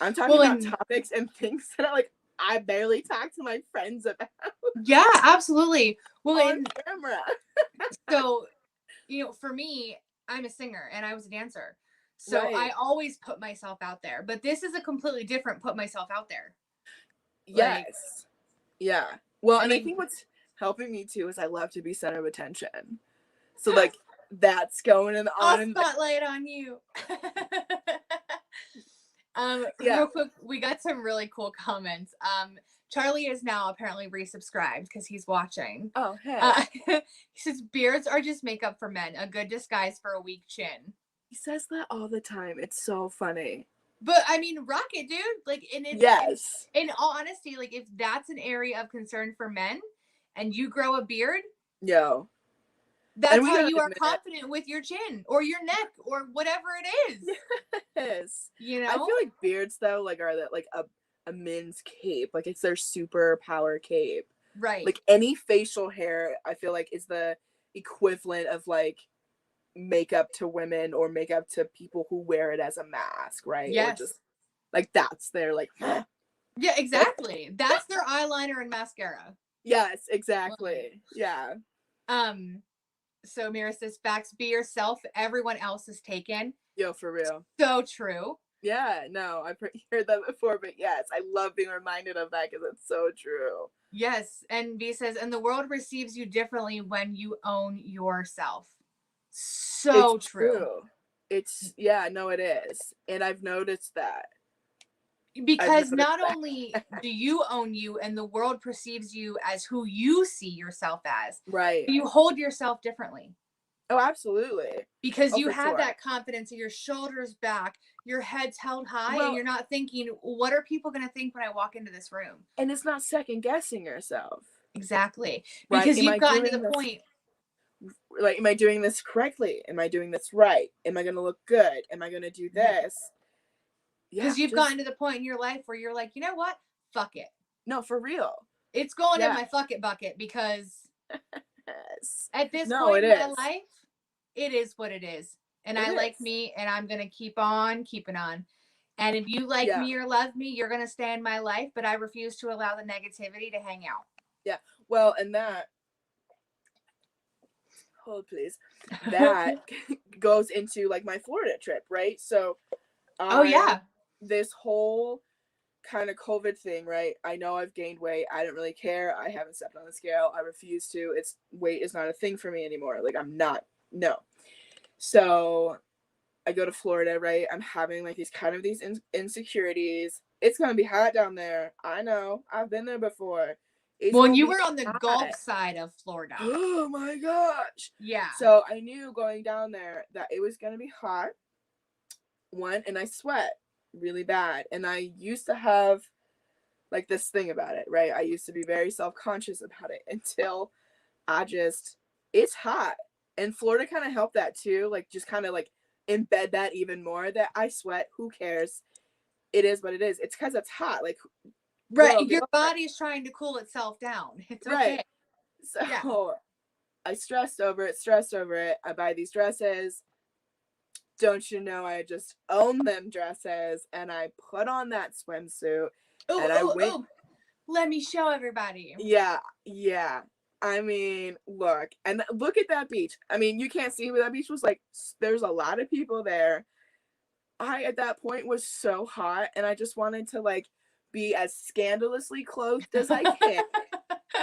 I'm talking about topics and things that I barely talk to my friends about. Yeah, absolutely. Well, on camera. So, for me, I'm a singer and I was a dancer. So I always put myself out there. But this is a completely different put myself out there. Yes. Yeah. Well, and I think what's helping me too is I love to be center of attention. So like that's going on. I'll spotlight on you. Real quick, we got some really cool comments. Charlie is now apparently resubscribed because he's watching. Oh, hey. He says beards are just makeup for men, a good disguise for a weak chin. He says that all the time. It's so funny. But I mean, rock it, dude. Like, and it's, yes. In all honesty, like if that's an area of concern for men, and you grow a beard, that's how you are confident with your chin or your neck or whatever it is. Yes. I feel like beards though, like are that like a men's cape, like it's their superpower cape. Right. Like any facial hair, I feel like is the equivalent of like makeup to women or makeup to people who wear it as a mask, right? Yes. Or just like that's their like yeah, exactly. That's their eyeliner and mascara. Yes, exactly. Yeah. So Mira says, facts, be yourself. Everyone else is taken. Yo, for real. So true. Yeah, no, I've heard that before, but yes, I love being reminded of that because it's so true. Yes. And B says, and the world receives you differently when you own yourself. So it's true. It's, yeah, no, it is. And I've noticed that. Because not only do you own you and the world perceives you as who you see yourself as, right? You hold yourself differently. Oh, absolutely. Because you have that confidence, your shoulders back, your head's held high, and you're not thinking, what are people going to think when I walk into this room? And it's not second guessing yourself. Exactly. Right? Because you've gotten to the point. Like, am I doing this correctly? Am I doing this right? Am I going to look good? Am I going to do this? Because you've gotten to the point in your life where you're like, you know what? Fuck it. No, for real. It's going in my fuck it bucket because at this point in my life, it is what it is. And I like me and I'm going to keep on keeping on. And if you like me or love me, you're going to stay in my life, but I refuse to allow the negativity to hang out. Yeah. Well, and that, hold please, that goes into like my Florida trip, right? So, this whole kind of COVID thing, right? I know I've gained weight. I don't really care. I haven't stepped on the scale. I refuse to. Weight is not a thing for me anymore. Like no. So I go to Florida, right? I'm having like these insecurities. It's going to be hot down there. I know. I've been there before. Well, you were on the Gulf side of Florida. Oh my gosh. Yeah. So I knew going down there that it was going to be hot. went and I sweat really bad. And I used to have like this thing about it, right? I used to be very self-conscious about it until it's hot. And Florida kind of helped that too. Like just kind of like embed that even more that I sweat. Who cares? It is what it is. It's because it's hot. Like, Right. girl, Your body is trying to cool itself down. It's okay. right. So Yeah. I stressed over it. I buy these dresses. Don't you know, I just own them dresses, and I put on that swimsuit. Oh, let me show everybody. Yeah. I mean, look at that beach. I mean, you can't see where that beach was like. There's a lot of people there. I, at that point, was so hot, and I just wanted to like be as scandalously clothed as I can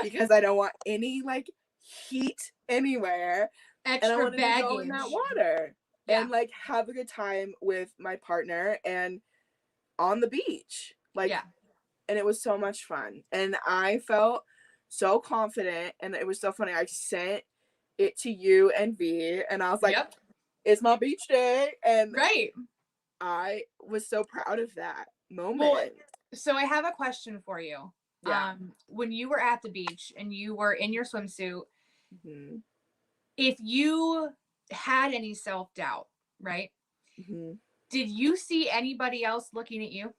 because I don't want any like heat anywhere. Extra and I wanted baggage. to go in that water and like have a good time with my partner and on the beach. Like, and it was so much fun. And I felt so confident, and it was so funny. I sent it to you and V, and I was like, it's my beach day. And I was so proud of that moment. Well, so I have a question for you. Yeah. When you were at the beach and you were in your swimsuit, Mm-hmm. if you had any self-doubt, right? Mm-hmm. Did you see anybody else looking at you?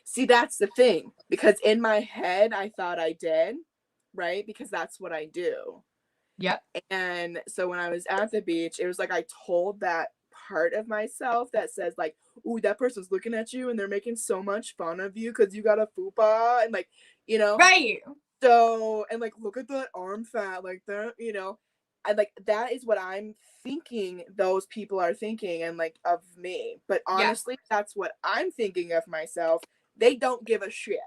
See, that's the thing, because in my head, I thought I did, right? Because that's what I do. Yep. And so when I was at the beach, it was like I told that part of myself that says like, ooh, that person's looking at you and they're making so much fun of you because you got a fupa and like, you know. Right. So, and like, look at that arm fat, like that, you know. And like, that is what I'm thinking those people are thinking and like of me. But honestly, that's what I'm thinking of myself. They don't give a shit.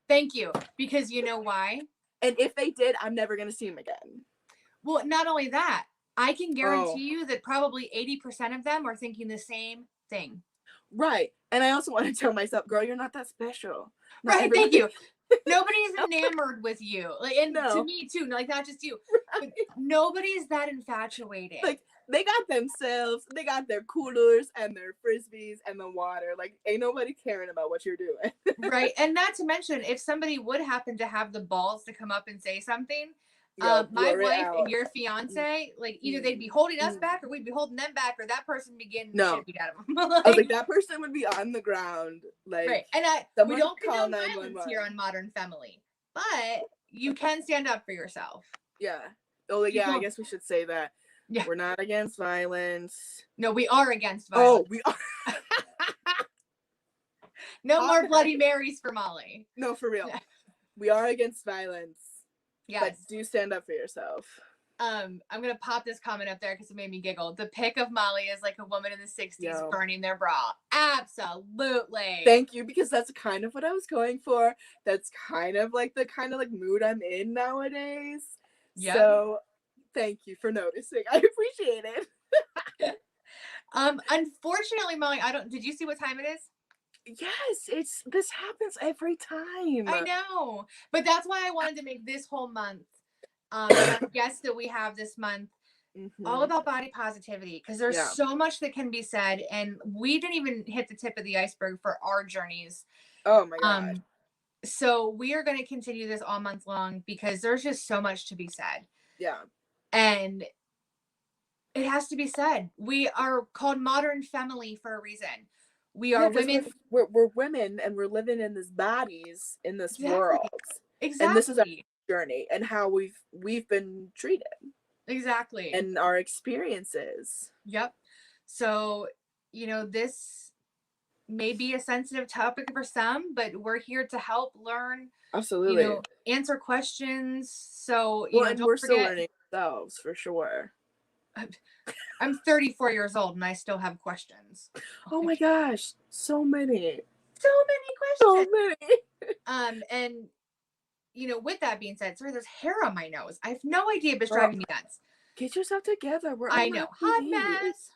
Thank you. Because you know why? And if they did, I'm never going to see them again. Well, not only that, I can guarantee you that probably 80% of them are thinking the same thing. Right. And I also want to tell myself, girl, you're not that special. Not right. everybody- Thank you. Nobody's enamored with you. Like, and to me too, like not just you. But nobody's that infatuated. Like, they got themselves, they got their coolers and their frisbees and the water. Like, ain't nobody caring about what you're doing. Right. And not to mention, if somebody would happen to have the balls to come up and say something, my wife and your fiance, like either they'd be holding us back or we'd be holding them back, or that person be getting shit beat out of them. Like, I was like, that person would be on the ground. Like, right. And we don't condone violence here on Modern Femme-ily, but you can stand up for yourself. Yeah. Oh, yeah, I guess we should say that. Yeah. We're not against violence. No, we are against violence. Oh, we are. No more Bloody Marys for Molly. No, for real. We are against violence. Yes. But do stand up for yourself. I'm gonna pop this comment up there because it made me giggle. The pic of Molly is like a woman in the 60s burning their bra. Absolutely. Thank you, because that's kind of what I was going for. That's kind of like the kind of like mood I'm in nowadays. Yep. So thank you for noticing. I appreciate it. Unfortunately, Molly, did you see what time it is? Yes, this happens every time. I know, but that's why I wanted to make this whole month, our guests that we have this month, all about body positivity, because there's so much that can be said, and we didn't even hit the tip of the iceberg for our journeys. Oh my god. So we are going to continue this all month long because there's just so much to be said. Yeah. And it has to be said. We are called Modern Femme-ily for a reason. We are women. We're women, and we're living in these bodies in this world. Exactly. And this is our journey and how we've been treated. Exactly. And our experiences. Yep. So, this may be a sensitive topic for some, but we're here to help learn. Absolutely. Answer questions. So, and we're still learning ourselves, for sure. I'm 34 years old and I still have questions. Oh my gosh, so many questions. So many. And with that being said, sorry, there's hair on my nose. I have no idea, but it's driving me nuts. Get yourself together. I know, hot mess.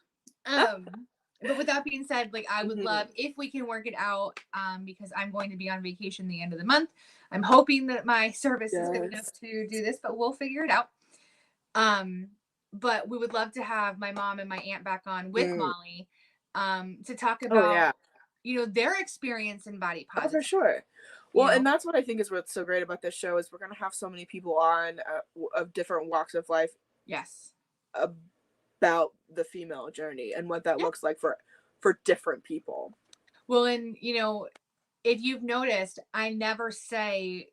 But with that being said, like, I would love if we can work it out. Because I'm going to be on vacation the end of the month. I'm hoping that my service is good enough to do this, but we'll figure it out. But we would love to have my mom and my aunt back on with Molly. to talk Oh about, yeah. their experience in body Oh, for positivity. sure. Well, You and know? that's what I think is what's so great about this show is we're gonna have so many people on of different walks of life Yes. about the female journey and what that Yeah. looks like for different people. Well, and if you've noticed, I never say,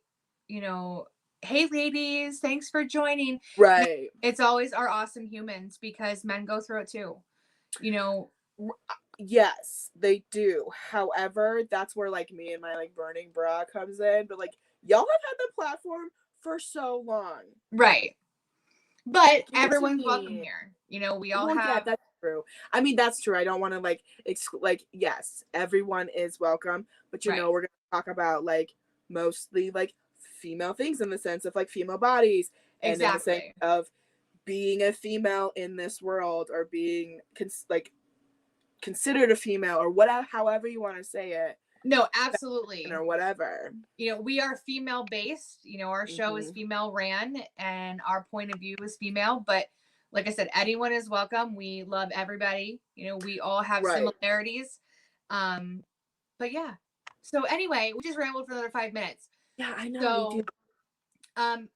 hey ladies, thanks for joining. Right. It's always our awesome humans, because men go through it too. Yes, they do. However, that's where like me and my like burning bra comes in. But like y'all have had the platform for so long. Right. But Give it to everyone's welcome me. here. We all Well, yeah, have. that's true. I mean, that's true. I don't want to like like yes, everyone is welcome, but Right. we're gonna talk about like mostly like female things in the sense of like female bodies and in the sense Exactly. of being a female in this world or being like considered a female or whatever, however you want to say it. No, absolutely. Or whatever. We are female based. Our show is female ran, and our point of view is female. But like I said, anyone is welcome. We love everybody. We all have Right. similarities. But yeah. So anyway, we just rambled for another 5 minutes. Yeah, I know. So, we do.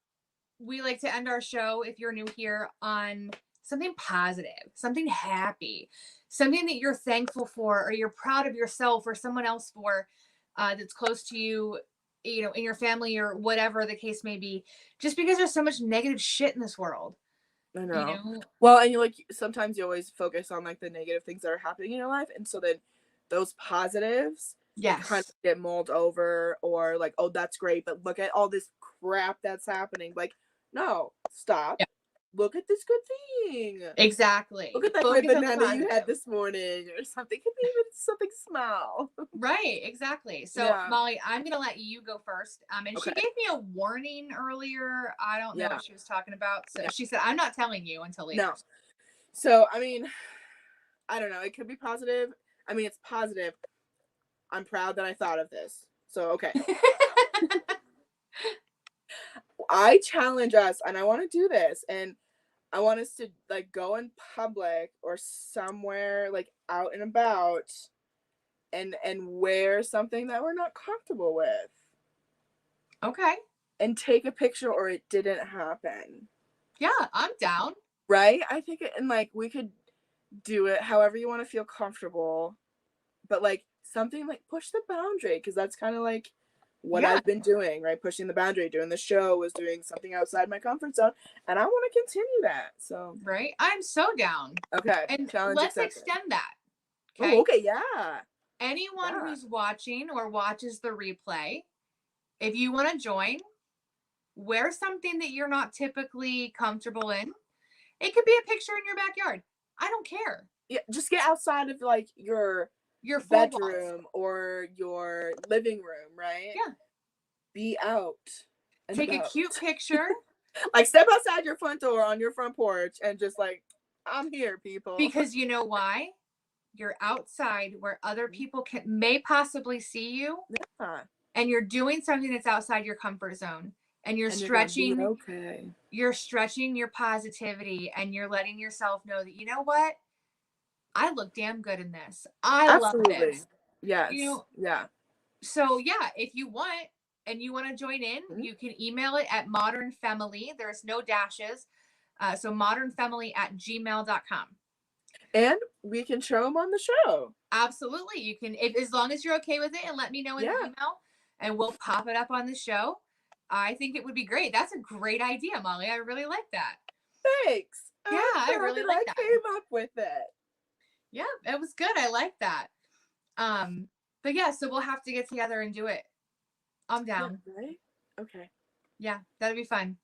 We like to end our show, if you're new here, on something positive, something happy, something that you're thankful for, or you're proud of yourself or someone else for, that's close to you, in your family or whatever the case may be. Just because there's so much negative shit in this world. I know. Well, and sometimes you always focus on like the negative things that are happening in your life, and so then those positives kind of get mulled over, or like, oh, that's great, but look at all this crap that's happening. Like, no, stop. Yeah. Look at this good thing. Exactly. Look at that great banana you had this morning, or something. It could be even something small. Right, exactly. So Molly, I'm gonna let you go first. And she gave me a warning earlier. I don't know what she was talking about. So she said, I'm not telling you until later. No. So I mean, I don't know. It could be positive. I mean, it's positive. I'm proud that I thought of this. So okay. I challenge us, and I want to do this, and I want us to like go in public or somewhere like out and about and wear something that we're not comfortable with. Okay. And take a picture, or it didn't happen. Yeah, I'm down. Right? I think and like we could do it however you want to feel comfortable. But like something like push the boundary, because that's kind of like what I've been doing, right? Pushing the boundary, doing the show, was doing something outside my comfort zone, and I want to continue that. So right, I'm so down. Okay, and challenge let's accepted. Extend that. Okay. Okay, yeah. Anyone who's watching or watches the replay, if you want to join, wear something that you're not typically comfortable in. It could be a picture in your backyard. I don't care. Yeah, just get outside of like your bedroom or your living room, right? Yeah. Be out. Take a cute picture. Like step outside your front door on your front porch and just like, I'm here, people. Because you know why? You're outside where other people may possibly see you. Yeah. And you're doing something that's outside your comfort zone. And you're stretching. Okay. You're stretching your positivity, and you're letting yourself know that, you know what? I look damn good in this. I love this. Yes. Yeah. So yeah, if you want and you want to join in, you can email it at Modern Femme-ily. There's no dashes. So modernfemme-ily@gmail.com. And we can show them on the show. Absolutely. You can, as long as you're okay with it, and let me know in the email, and we'll pop it up on the show. I think it would be great. That's a great idea, Molly. I really like that. Thanks. Yeah, I really like that. I came up with it. Yeah, it was good. I like that. But yeah, so we'll have to get together and do it. I'm down. Yeah, right? Okay. Yeah, that'd be fun.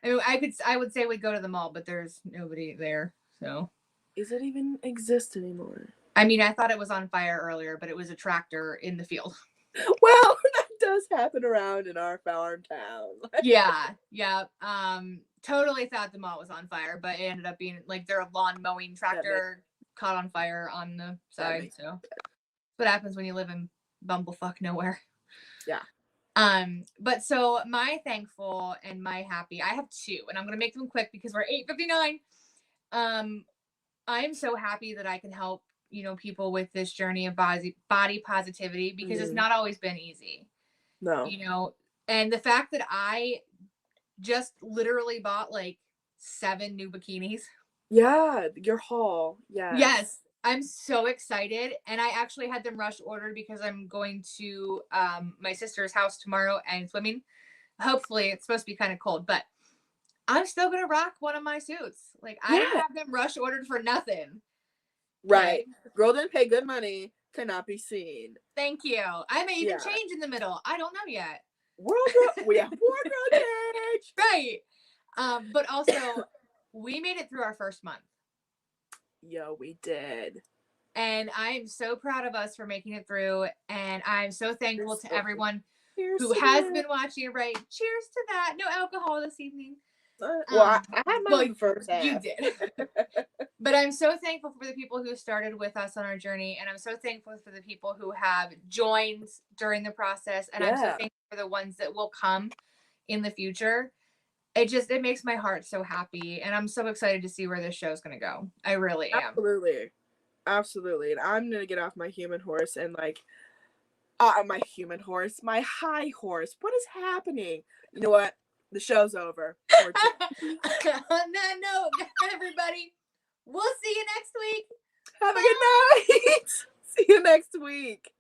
I mean, I would say we'd go to the mall, but there's nobody there. So, is it even exist anymore? I mean, I thought it was on fire earlier, but it was a tractor in the field. Well, that does happen around in our farm town. Yeah. Totally thought the mall was on fire, but it ended up being like their lawn mowing tractor caught on fire on the side. So that's what happens when you live in bumblefuck nowhere. Yeah. But so my thankful and my happy, I have two, and I'm gonna make them quick because we're 8:59. I am so happy that I can help people with this journey of body positivity, because it's not always been easy. No. And the fact that I just literally bought like 7 new bikinis. Yeah, your haul. Yes. I'm so excited. And I actually had them rush ordered because I'm going to my sister's house tomorrow and swimming. Hopefully it's supposed to be kind of cold, but I'm still going to rock one of my suits. Like, I didn't have them rush ordered for nothing. Right. Okay? Girl didn't pay good money to not be seen. Thank you. I may even change in the middle. I don't know yet. We have wardrobe change. Right. But also, we made it through our first month. Yo, we did. And I'm so proud of us for making it through. And I'm so thankful to everyone who has been watching. Right. Cheers to that. No alcohol this evening. Well, I had my first half. You did. But I'm so thankful for the people who started with us on our journey. And I'm so thankful for the people who have joined during the process. And I'm so thankful for the ones that will come in the future. It makes my heart so happy. And I'm so excited to see where this show is going to go. I really am. Absolutely. And I'm going to get off my human horse and like, my high horse. What is happening? You know what? The show's over. On that note, everybody, we'll see you next week. Have a good night. See you next week.